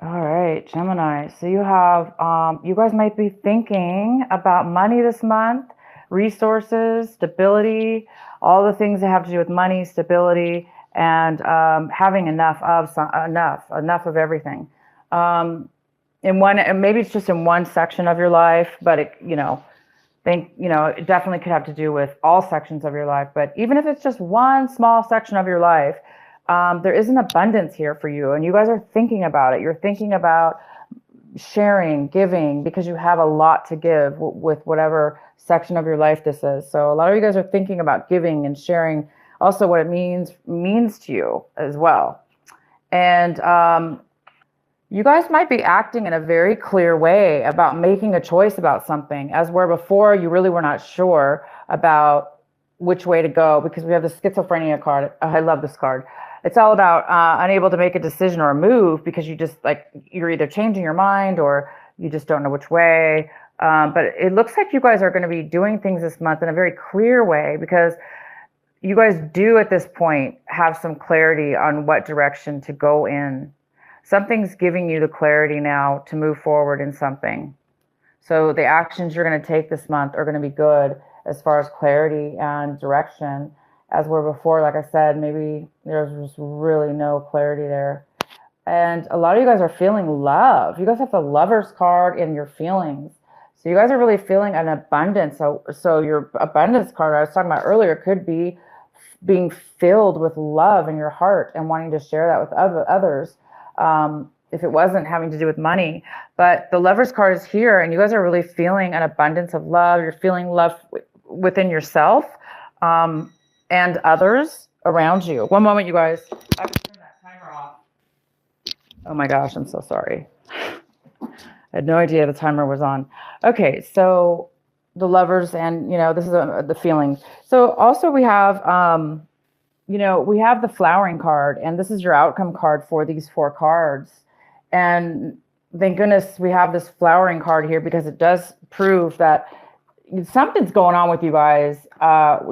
All right, Gemini. So you have, you guys might be thinking about money this month, resources, stability, all the things that have to do with money, stability, and having enough of everything. Um, in one, and maybe it's just in one section of your life, but it definitely could have to do with all sections of your life. But even if it's just one small section of your life, there is an abundance here for you, and you guys are thinking about it. You're thinking about sharing, giving, because you have a lot to give with whatever section of your life this is. So a lot of you guys are thinking about giving and sharing, also what it means to you as well. And you guys might be acting in a very clear way about making a choice about something, as where before you really were not sure about which way to go, because we have the schizophrenia card. I love this card. It's all about unable to make a decision or a move because you just like you're either changing your mind or you just don't know which way. But it looks like you guys are going to be doing things this month in a very clear way because you guys do at this point have some clarity on what direction to go in. Something's giving you the clarity now to move forward in something. So the actions you're going to take this month are going to be good as far as clarity and direction. As where before, like I said, maybe there's just really no clarity there. And a lot of you guys are feeling love. You guys have the Lover's card in your feelings. So you guys are really feeling an abundance. So your abundance card I was talking about earlier could be being filled with love in your heart and wanting to share that with others. If it wasn't having to do with money. But the Lover's card is here, and you guys are really feeling an abundance of love. You're feeling love within yourself and others around you. One moment, you guys. I have to turn that timer off. Oh my gosh, I'm so sorry. I had no idea the timer was on. Okay, so the Lovers, and this is the feeling. So also we have, we have the Flowering card, and this is your outcome card for these four cards. And thank goodness we have this Flowering card here because it does prove that something's going on with you guys,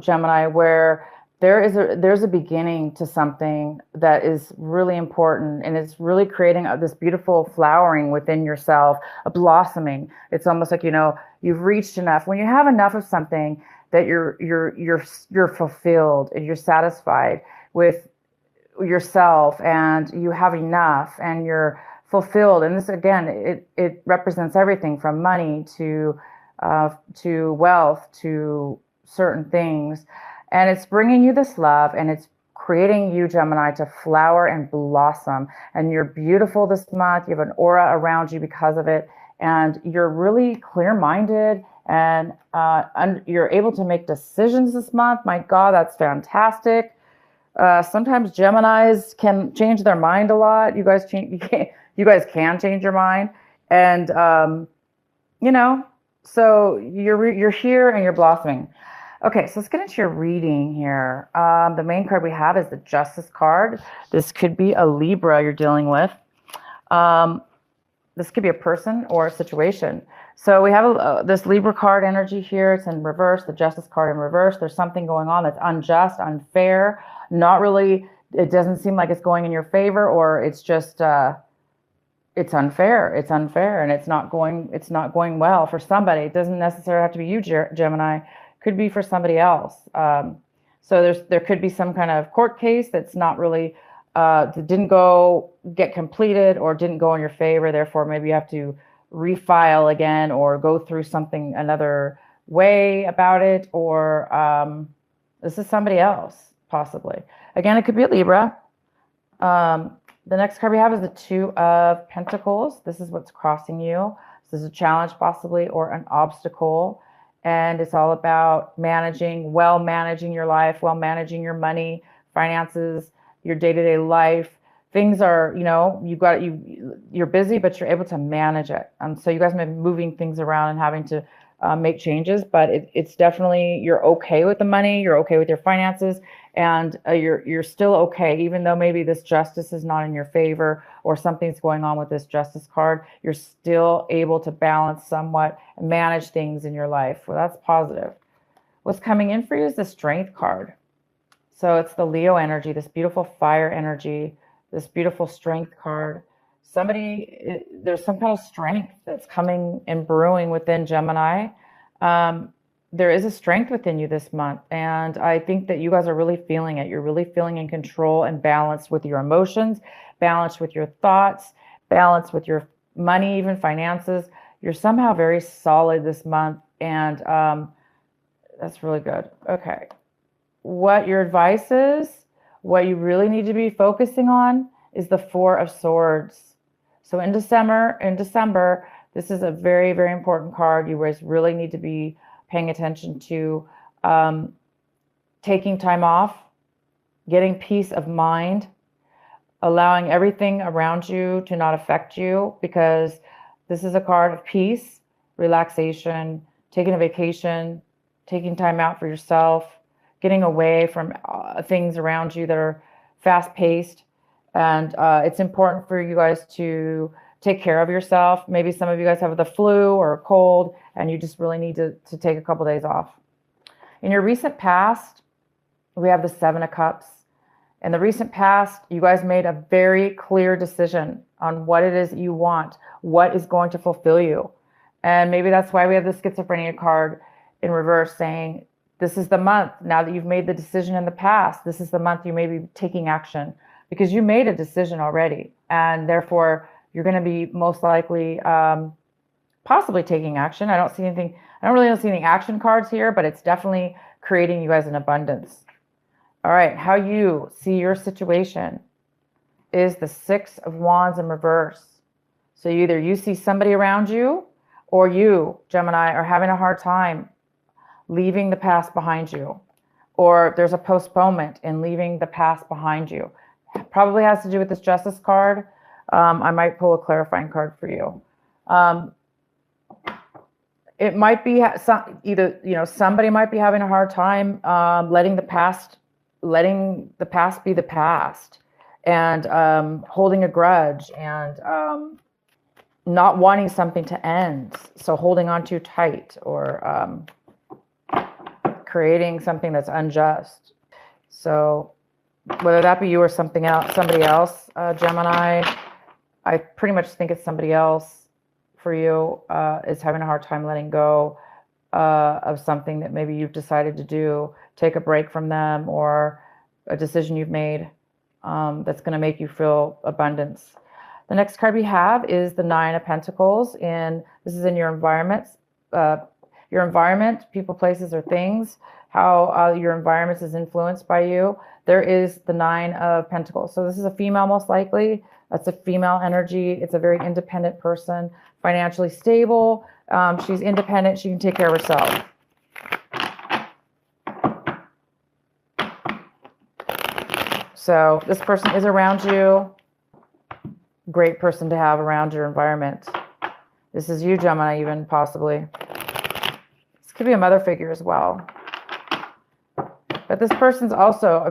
Gemini, where there's a beginning to something that is really important, and it's really creating this beautiful flowering within yourself, a blossoming. It's almost like you've reached enough. When you have enough of something, that you're fulfilled and you're satisfied with yourself, and you have enough, and you're fulfilled. And this again, it represents everything from money to wealth to certain things. And it's bringing you this love, and it's creating you, Gemini, to flower and blossom. And you're beautiful this month. You have an aura around you because of it. And you're really clear-minded, and you're able to make decisions this month. My God, that's fantastic. Sometimes Geminis can change their mind a lot. You guys can change your mind. And, so you're here and you're blossoming. Okay, so let's get into your reading here. The main card we have is the Justice card. This could be a Libra you're dealing with. This could be a person or a situation. So we have this Libra card energy here. It's in reverse, the Justice card in reverse. There's something going on that's unjust, unfair, not really, it doesn't seem like it's going in your favor, or it's just, it's unfair. It's unfair, and it's not going well for somebody. It doesn't necessarily have to be you, Gemini. It could be for somebody else. So there could be some kind of court case that's not really that didn't get completed or didn't go in your favor. Therefore, maybe you have to refile again or go through something another way about it, or this is somebody else possibly. Again, it could be a Libra. The next card we have is the Two of Pentacles. This is what's crossing you. This is a challenge possibly, or an obstacle. And it's all about managing your life, managing your money, finances, your day-to-day life. Things are, you're busy, but you're able to manage it. So you guys may be moving things around and having to make changes, but it's definitely, you're okay with the money, you're okay with your finances, and you're still okay, even though maybe this justice is not in your favor or something's going on with this Justice card. You're still able to balance somewhat and manage things in your life. Well, that's positive. What's coming in for you is the Strength card. So it's the Leo energy, this beautiful fire energy, this beautiful Strength card. there's some kind of strength that's coming and brewing within Gemini. There is a strength within you this month, and I think that you guys are really feeling it. You're really feeling in control and balanced with your emotions, balanced with your thoughts, balanced with your money, even finances. You're somehow very solid this month, and that's really good. Okay. What your advice is, what you really need to be focusing on is the Four of Swords. So in December, this is a very, very important card. You guys really need to be paying attention to taking time off, getting peace of mind, allowing everything around you to not affect you, because this is a card of peace, relaxation, taking a vacation, taking time out for yourself, getting away from things around you that are fast-paced. And it's important for you guys to take care of yourself. Maybe some of you guys have the flu or a cold, and you just really need to take a couple days off. In your recent past, we have the Seven of Cups. In the recent past, you guys made a very clear decision on what it is you want, what is going to fulfill you. And maybe that's why we have the schizophrenia card in reverse saying, this is the month, now that you've made the decision in the past, this is the month you may be taking action, because you made a decision already. And therefore, you're going to be most likely possibly taking action. I don't really see any action cards here, but it's definitely creating you guys an abundance. All right, how you see your situation is the Six of Wands in reverse. So either you see somebody around you, or you, Gemini, are having a hard time leaving the past behind you, or there's a postponement in leaving the past behind you. It probably has to do with this Justice card. I might pull a clarifying card for you. It might be somebody might be having a hard time letting the past be the past, and holding a grudge, and not wanting something to end, so holding on too tight, or creating something that's unjust. So whether that be you or somebody else, Gemini, I pretty much think it's somebody else for you is having a hard time letting go of something that maybe you've decided to do, take a break from them, or a decision you've made that's going to make you feel abundance. The next card we have is the Nine of Pentacles, and this is in your environment, people, places, or things, how your environment is influenced by you. There is the Nine of Pentacles. So this is a female, most likely. That's a female energy. It's a very independent person, financially stable. She's independent. She can take care of herself. So this person is around you. Great person to have around your environment. This is you, Gemini, even possibly. This could be a mother figure as well. But this person's also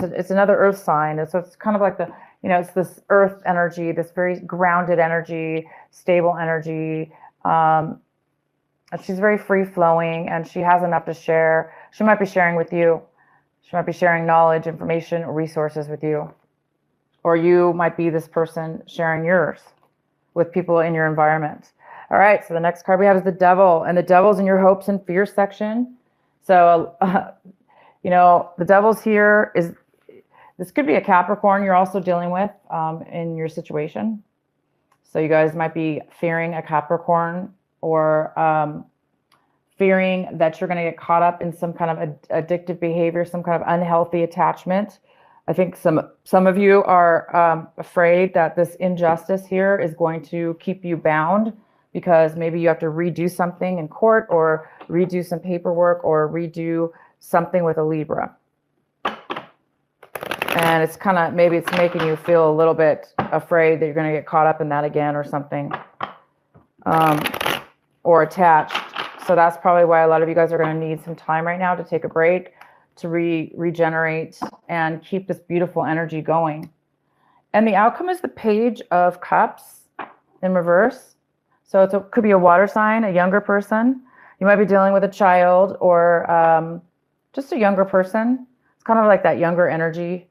it's another earth sign. And so it's kind of like it's this earth energy, this very grounded energy, stable energy. She's very free flowing, and she has enough to share. She might be sharing with you. She might be sharing knowledge, information, or resources with you. Or you might be this person sharing yours with people in your environment. All right, so the next card we have is the Devil, and the Devil's in your hopes and fears section. So, the Devil's here this could be a Capricorn you're also dealing with in your situation. So you guys might be fearing a Capricorn, or fearing that you're going to get caught up in some kind of addictive behavior, some kind of unhealthy attachment. I think some of you are afraid that this injustice here is going to keep you bound, because maybe you have to redo something in court, or redo some paperwork, or redo something with a Libra. And it's maybe it's making you feel a little bit afraid that you're going to get caught up in that again, or something, or attached. So that's probably why a lot of you guys are going to need some time right now to take a break, to regenerate, and keep this beautiful energy going. And the outcome is the Page of Cups in reverse. So it could be a water sign, a younger person. You might be dealing with a child, or just a younger person. It's kind of like that younger energy.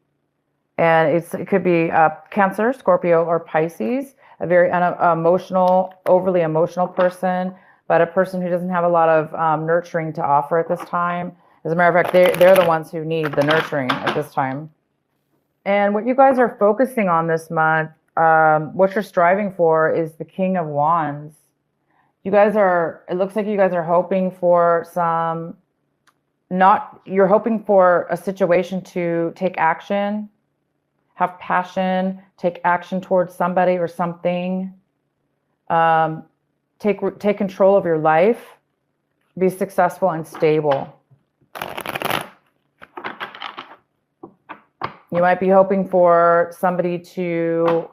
And it could be Cancer, Scorpio, or Pisces. a very emotional, overly emotional person, but a person who doesn't have a lot of nurturing to offer at this time. As a matter of fact, they're the ones who need the nurturing at this time. And what you guys are focusing on this month, what you're striving for is the King of Wands. You guys are, it looks like you guys are hoping for you're hoping for a situation to take action, have passion, take action towards somebody or something, take control of your life, be successful and stable. You might be hoping for somebody to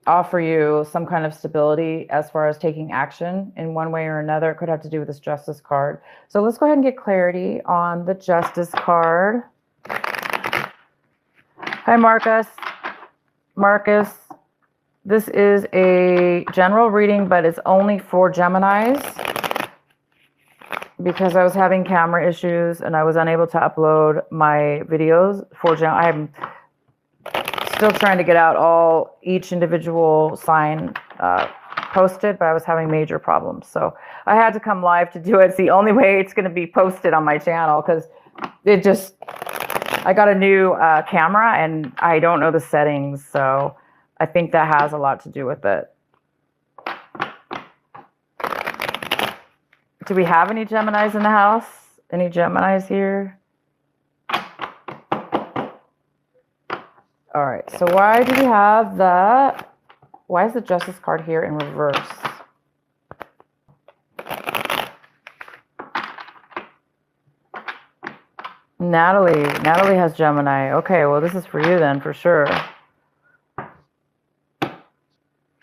offer you some kind of stability as far as taking action in one way or another. It could have to do with this Justice card. So let's go ahead and get clarity on the Justice card. Hi, Marcus. Marcus, this is a general reading, but it's only for Geminis because I was having camera issues and I was unable to upload my videos for I'm still trying to get out each individual sign posted, but I was having major problems. So I had to come live to do it. It's the only way it's going to be posted on my channel because I got a new camera and I don't know the settings. So I think that has a lot to do with it. Do we have any Geminis in the house? Any Geminis here? All right, so why is the Justice card here in reverse? Natalie has Gemini. Okay, well, this is for you then, for sure.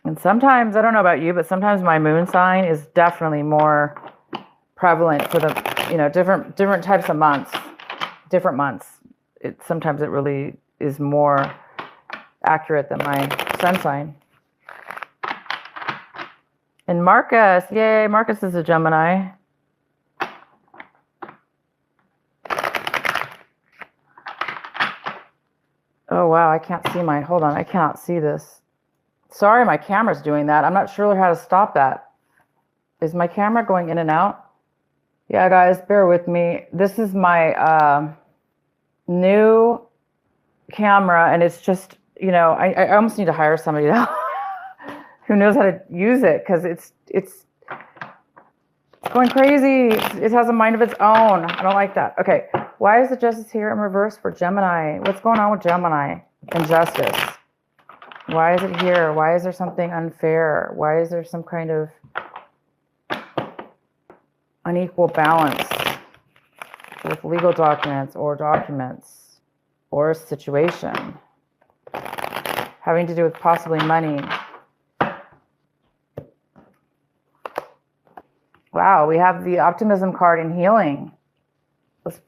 And sometimes, I don't know about you, but sometimes my moon sign is definitely more prevalent for the, different types of months, different months. Sometimes it really is more accurate than my sun sign. And Marcus, yay, Marcus is a Gemini. Oh, wow, I can't see hold on, I cannot see this. Sorry, my camera's doing that. I'm not sure how to stop that. Is my camera going in and out? Yeah, guys, bear with me. This is my new camera, and it's just, I almost need to hire somebody who knows how to use it because it's going crazy. It has a mind of its own. I don't like that. Okay, why is the Justice here in reverse for Gemini? What's going on with Gemini and Justice? Why is it here? Why is there something unfair? Why is there some kind of unequal balance with legal documents or a situation having to do with possibly money? Wow, we have the Optimism card in healing. Let's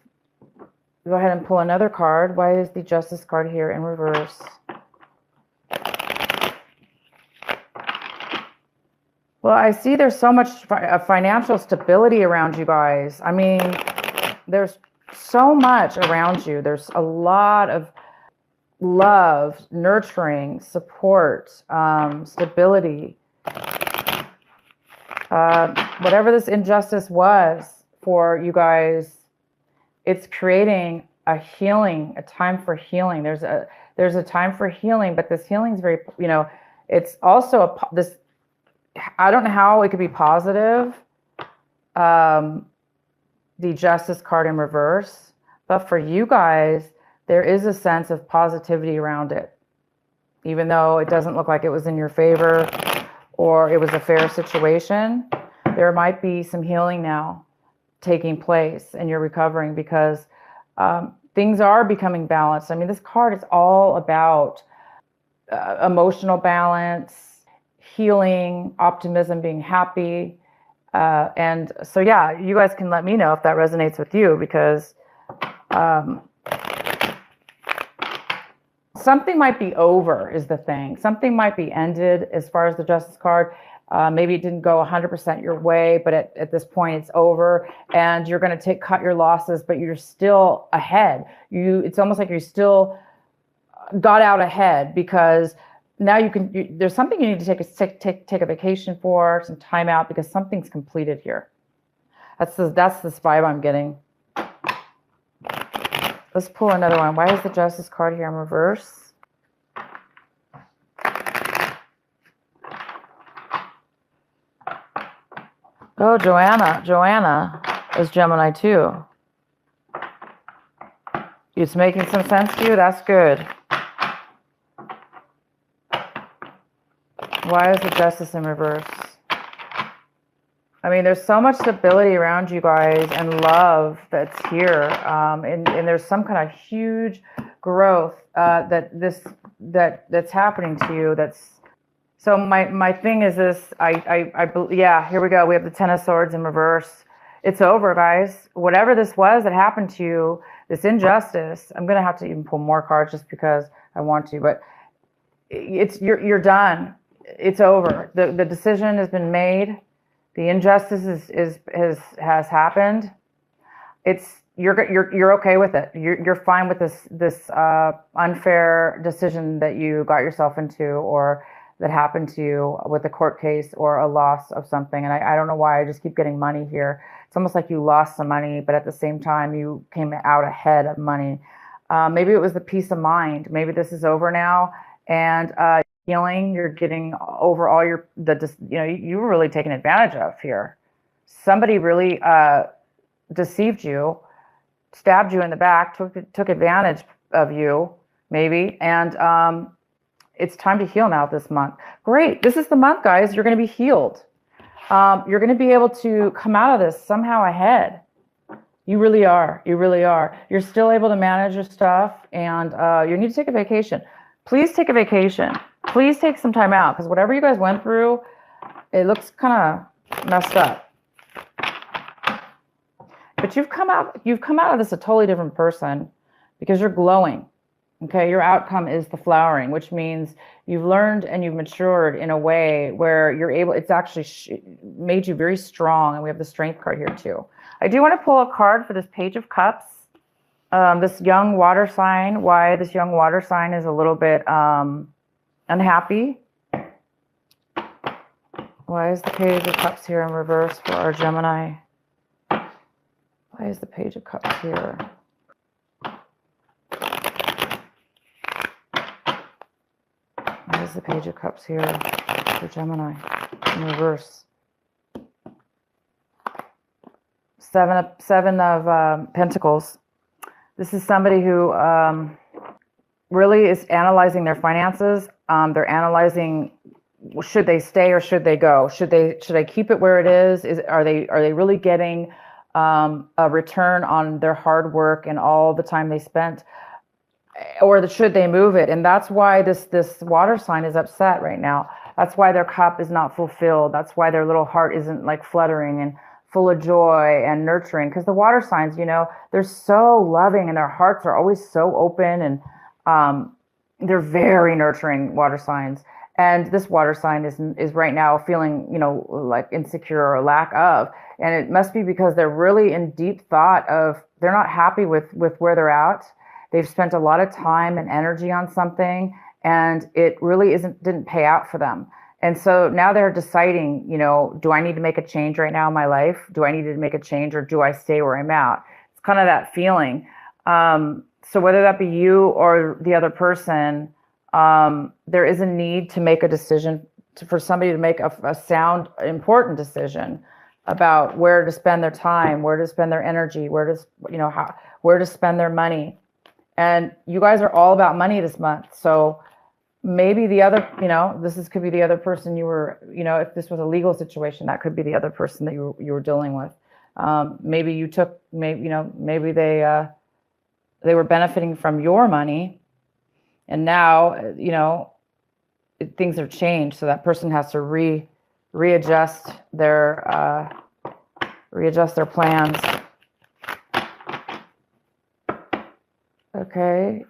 go ahead and pull another card. Why is the Justice card here in reverse? Well, I see there's so much financial stability around you guys. I mean, there's so much around you. There's a lot of love, nurturing, support, stability. Whatever this injustice was for you guys, it's creating a healing, a time for healing. There's a time for healing, but this healing is very, it's also I don't know how it could be positive, the Justice card in reverse, but for you guys, there is a sense of positivity around it. Even though it doesn't look like it was in your favor or it was a fair situation, there might be some healing now taking place and you're recovering because things are becoming balanced. I mean, this card is all about emotional balance, healing, optimism, being happy. And so, yeah, you guys can let me know if that resonates with you because something might be over is the thing. Something might be ended as far as the Justice card. Maybe it didn't go 100% your way, but at this point it's over, and you're going to cut your losses, but you're still ahead. It's almost like you still got out ahead, because now there's something you need to take a vacation for, some time out, because something's completed here. That's this vibe I'm getting. Let's pull another one. Why is the Justice card here in reverse? Oh, Joanna. Joanna is Gemini too. It's making some sense to you? That's good. Why is the Justice in reverse? I mean, there's so much stability around you guys and love that's here. And there's some kind of huge growth that's happening to you. So my thing is this. Yeah, here we go. We have the Ten of Swords in reverse. It's over, guys. Whatever this was that happened to you, this injustice. I'm gonna have to even pull more cards just because I want to, but you're done. It's over. The decision has been made. The injustice has happened. You're okay with it. You're fine with this unfair decision that you got yourself into, or that happened to you with a court case or a loss of something. And I don't know why I just keep getting money here. It's almost like you lost some money, but at the same time you came out ahead of money. Maybe it was the peace of mind. Maybe this is over now, and healing. You're getting over all you were really taken advantage of here. Somebody really deceived you, stabbed you in the back, took advantage of you, maybe, and it's time to heal now this month. Great. This is the month, guys. You're going to be healed. You're going to be able to come out of this somehow ahead. You really are. You really are. You're still able to manage your stuff, and you need to take a vacation. Please take a vacation. Please take some time out, because whatever you guys went through, it looks kind of messed up. But you've come out of this a totally different person, because you're glowing. Okay, your outcome is the flowering, which means you've learned and you've matured in a way where you're able, it's actually made you very strong. And we have the Strength card here too. I do want to pull a card for this Page of Cups. This young water sign, why this young water sign is a little bit unhappy. Why is the Page of Cups here in reverse for our Gemini? Why is the Page of Cups here? Why is the Page of Cups here for Gemini in reverse? Seven of Pentacles. This is somebody who really is analyzing their finances. They're analyzing, should they stay or should they go? Should I keep it where it is? Are they really getting a return on their hard work and all the time they spent? Or should they move it? And that's why this water sign is upset right now. That's why their cup is not fulfilled. That's why their little heart isn't like fluttering and full of joy and nurturing. Because the water signs, they're so loving and their hearts are always so open, and they're very nurturing water signs. And this water sign is right now feeling, like insecure or lack of. And it must be because they're really in deep thought of, they're not happy with where they're at. They've spent a lot of time and energy on something, and it really didn't pay out for them. And so now they're deciding, do I need to make a change right now in my life? Do I need to make a change, or do I stay where I'm at? It's kind of that feeling. So whether that be you or the other person, there is a need to make a decision, for somebody to make a sound, important decision about where to spend their time, where to spend their energy, where to spend their money. And you guys are all about money this month. So maybe the other, could be the other person you were, if this was a legal situation, that could be the other person that you were dealing with. Maybe they were benefiting from your money, and now, things have changed. So that person has to readjust their plans. Okay.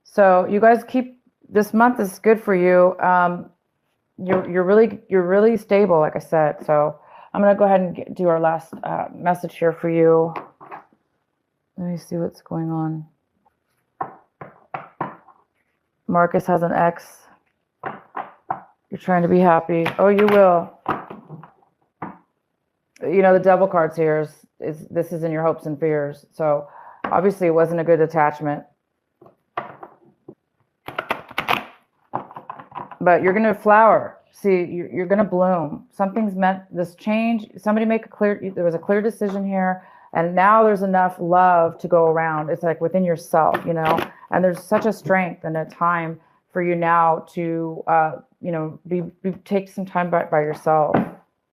So you guys keep this month is good for you. You're really stable, like I said. So I'm gonna go ahead and do our last message here for you. Let me see what's going on. Marcus has an ex. You're trying to be happy. Oh, you will. You know, the devil cards here is this is in your hopes and fears. So obviously it wasn't a good attachment. But you're going to flower. See, you're going to bloom. Something's meant this change. Somebody there was a clear decision here. And now there's enough love to go around. It's like within yourself, you know, and there's such a strength and a time for you now to, you know, take some time by yourself.